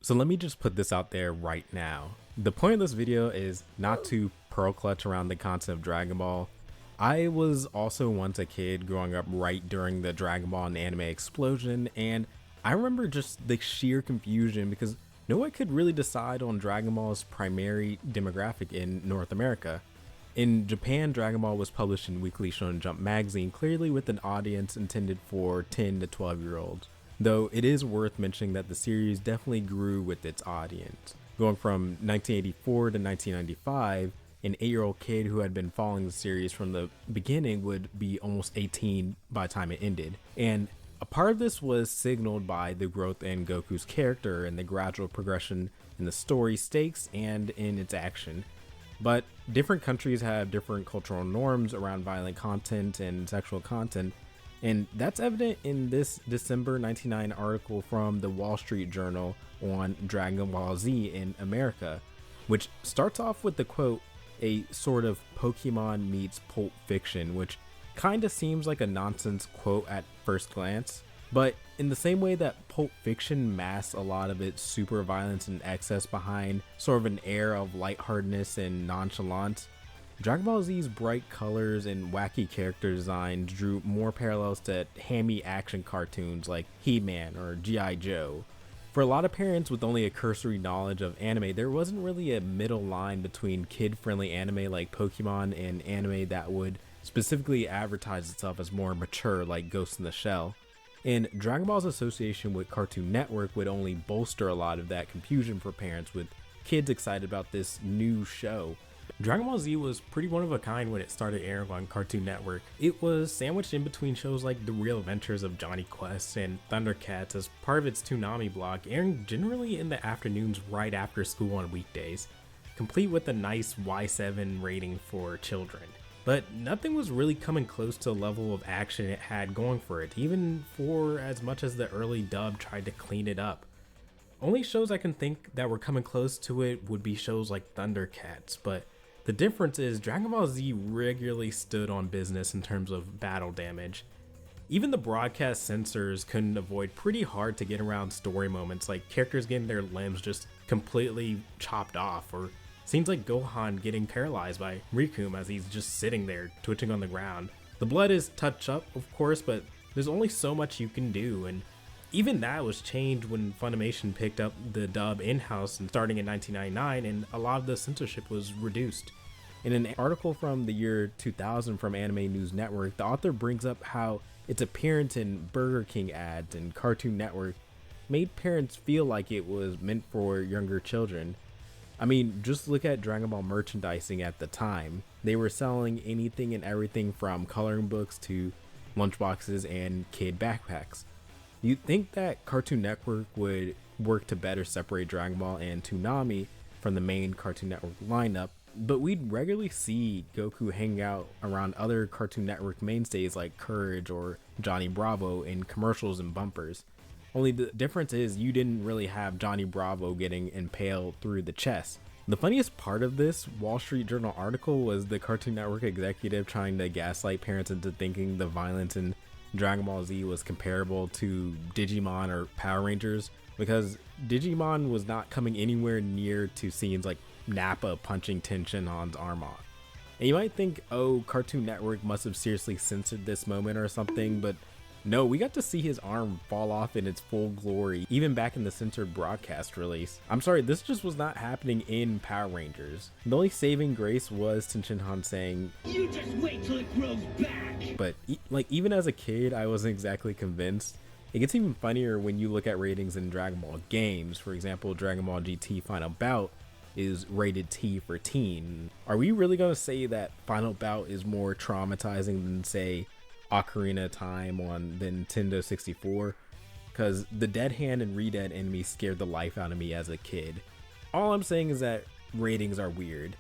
So let me just put this out there right now. The point of this video is not to pearl clutch around the concept of Dragon Ball. I was also once a kid growing up right during the Dragon Ball and anime explosion, and I remember just the sheer confusion because no one could really decide on Dragon Ball's primary demographic in North America. In Japan, Dragon Ball was published in Weekly Shonen Jump magazine, clearly with an audience intended for 10 to 12-year-olds. Though it is worth mentioning that the series definitely grew with its audience. Going from 1984 to 1995, an 8-year-old kid who had been following the series from the beginning would be almost 18 by the time it ended. And a part of this was signaled by the growth in Goku's character and the gradual progression in the story stakes and in its action. But different countries have different cultural norms around violent content and sexual content, and that's evident in this December 1999 article from the Wall Street Journal on Dragon Ball Z in America, which starts off with the quote, "a sort of Pokemon meets Pulp Fiction," which kinda seems like a nonsense quote at first glance. But in the same way that Pulp Fiction masks a lot of its super violence and excess behind sort of an air of lightheartedness and nonchalance, Dragon Ball Z's bright colors and wacky character designs drew more parallels to hammy action cartoons like He-Man or G.I. Joe. For a lot of parents with only a cursory knowledge of anime, there wasn't really a middle line between kid-friendly anime like Pokemon and anime that would specifically advertise itself as more mature like Ghost in the Shell. And Dragon Ball's association with Cartoon Network would only bolster a lot of that confusion for parents with kids excited about this new show. Dragon Ball Z was pretty one of a kind when it started airing on Cartoon Network. It was sandwiched in between shows like The Real Adventures of Johnny Quest and Thundercats as part of its Toonami block, airing generally in the afternoons right after school on weekdays, complete with a nice Y7 rating for children. But nothing was really coming close to the level of action it had going for it, even for as much as the early dub tried to clean it up. Only shows I can think that were coming close to it would be shows like Thundercats, but the difference is Dragon Ball Z regularly stood on business in terms of battle damage. Even the broadcast censors couldn't avoid pretty hard to get around story moments like characters getting their limbs just completely chopped off, or scenes like Gohan getting paralyzed by Rikum as he's just sitting there twitching on the ground. The blood is touched up, of course, but there's only so much you can do, and even that was changed when Funimation picked up the dub in-house and starting in 1999, and a lot of the censorship was reduced. In an article from the year 2000 from Anime News Network, the author brings up how its appearance in Burger King ads and Cartoon Network made parents feel like it was meant for younger children. I mean, just look at Dragon Ball merchandising at the time. They were selling anything and everything from coloring books to lunchboxes and kid backpacks. You'd think that Cartoon Network would work to better separate Dragon Ball and Toonami from the main Cartoon Network lineup, but we'd regularly see Goku hang out around other Cartoon Network mainstays like Courage or Johnny Bravo in commercials and bumpers. Only the difference is you didn't really have Johnny Bravo getting impaled through the chest. The funniest part of this Wall Street Journal article was the Cartoon Network executive trying to gaslight parents into thinking the violence in Dragon Ball Z was comparable to Digimon or Power Rangers, because Digimon was not coming anywhere near to scenes like Nappa punching Ten Shinhan's arm off. And you might think, oh, Cartoon Network must have seriously censored this moment or something, but no, we got to see his arm fall off in its full glory, even back in the censored broadcast release. I'm sorry, this just was not happening in Power Rangers. The only saving grace was Ten Shinhan saying, "You just wait till it grows back." But even as a kid, I wasn't exactly convinced. It gets even funnier when you look at ratings in Dragon Ball games. For example, Dragon Ball GT Final Bout is rated T for teen. Are we really gonna say that Final Bout is more traumatizing than, say, Ocarina of Time on the Nintendo 64? Because the dead hand and re-dead enemies scared the life out of me as a kid. All I'm saying is that ratings are weird.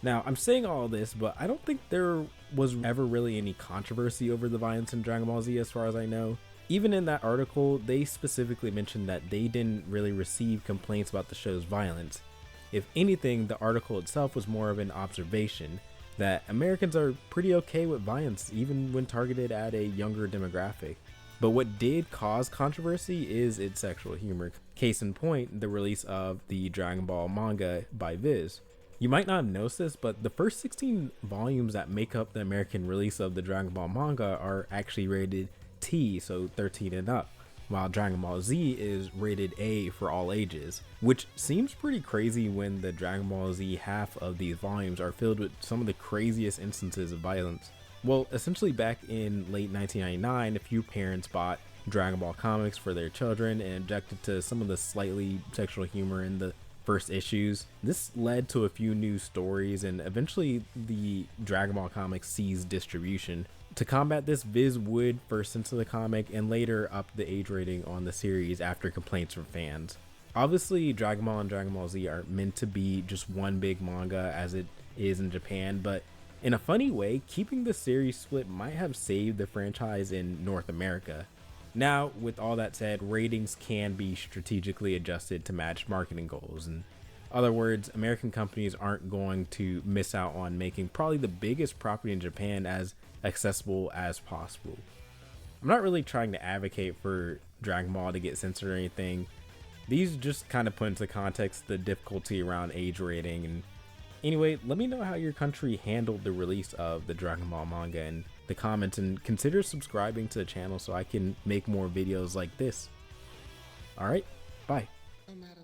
Now, I'm saying all this, but I don't think there was ever really any controversy over the violence in Dragon Ball Z as far as I know. Even in that article, they specifically mentioned that they didn't really receive complaints about the show's violence. If anything, the article itself was more of an observation that Americans are pretty okay with violence even when targeted at a younger demographic. But what did cause controversy is its sexual humor. Case in point, the release of the Dragon Ball manga by Viz. You might not have noticed this, but the first 16 volumes that make up the American release of the Dragon Ball manga are actually rated T, so 13 and up, while Dragon Ball Z is rated A for all ages, which seems pretty crazy when the Dragon Ball Z half of these volumes are filled with some of the craziest instances of violence. Well, essentially back in late 1999, a few parents bought Dragon Ball comics for their children and objected to some of the slightly sexual humor in the first issues. This led to a few new stories, and eventually the Dragon Ball comics ceased distribution. To combat this, Viz would first censor the comic and later up the age rating on the series after complaints from fans. Obviously, Dragon Ball and Dragon Ball Z are meant to be just one big manga as it is in Japan, but in a funny way, keeping the series split might have saved the franchise in North America. Now, with all that said, ratings can be strategically adjusted to match marketing goals. In other words, American companies aren't going to miss out on making probably the biggest property in Japan as accessible as possible. I'm not really trying to advocate for Dragon Ball to get censored or anything. These just kind of put into context the difficulty around age rating. And anyway, let me know how your country handled the release of the Dragon Ball manga in the comments, and consider subscribing to the channel so I can make more videos like this. Alright, bye. No matter